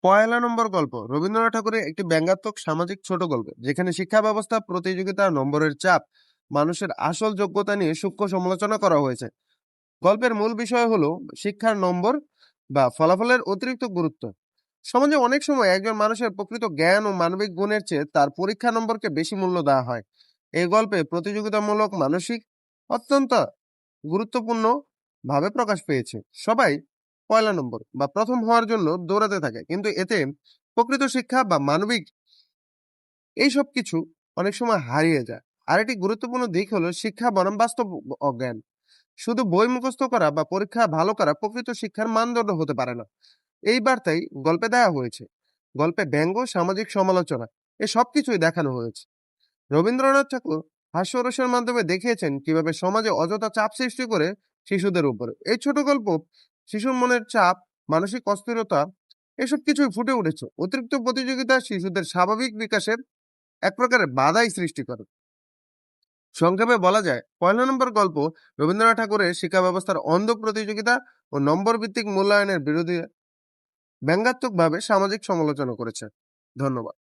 পয়লা নম্বর গল্প রবীন্দ্রনাথ ঠাকুরের একটি ব্যঙ্গাত্মক সামাজিক ছোট গল্প, যেখানে শিক্ষা ব্যবস্থা, প্রতিযোগিতা, নম্বরের চাপ, মানুষের আসল যোগ্যতা নিয়ে সূক্ষ্ম সমালোচনা করা হয়েছে। গল্পের মূল বিষয় হলো শিক্ষার নম্বর বা ফলাফলের অতিরিক্ত গুরুত্ব। সমাজে অনেক সময় একজন মানুষের প্রকৃত জ্ঞান ও মানবিক গুণের চেয়ে তার পরীক্ষা নম্বরকে বেশি মূল্য দেওয়া হয়। এই গল্পে প্রতিযোগিতামূলক মানসিক অত্যন্ত গুরুত্বপূর্ণ ভাবে প্রকাশ পেয়েছে। সবাই পয়লা নম্বর বা প্রথম হওয়ার জন্য দৌড়াতে থাকে, কিন্তু এতে প্রকৃত শিক্ষা বা মানবিক এইসব কিছু অনেক সময় হারিয়ে যায়। আরেকটি গুরুত্বপূর্ণ দিক হলো শিক্ষা বনাম বাস্তব অজ্ঞান। শুধু বই মুখস্থ করা বা পরীক্ষা ভালো করা প্রকৃত শিক্ষার মানদণ্ড হতে পারে না। এই বার্তাই গল্পে দেওয়া হয়েছে। গল্পে ব্যঙ্গ, সামাজিক সমালোচনা, এ সবকিছুই দেখানো হয়েছে। রবীন্দ্রনাথ ঠাকুর হাস্যরসের মাধ্যমে দেখিয়েছেন কিভাবে সমাজে অযথা চাপ সৃষ্টি করে শিশুদের উপরে। এই ছোট গল্প শিশুর মনের চাপ, মানসিক অস্থিরতা, এসব কিছুই ফুটে উঠেছে। অতিরিক্ত প্রতিযোগিতা শিশুদের স্বাভাবিক বিকাশের এক প্রকারের বাধাই সৃষ্টি করে। সংক্ষেপে বলা যায়, পয়লা নম্বর গল্প রবীন্দ্রনাথ ঠাকুরের শিক্ষা ব্যবস্থার অন্ধ প্রতিযোগিতা ও নম্বর ভিত্তিক মূল্যায়নের বিরোধী ব্যঙ্গাত্মকভাবে সামাজিক সমালোচনা করেছে। ধন্যবাদ।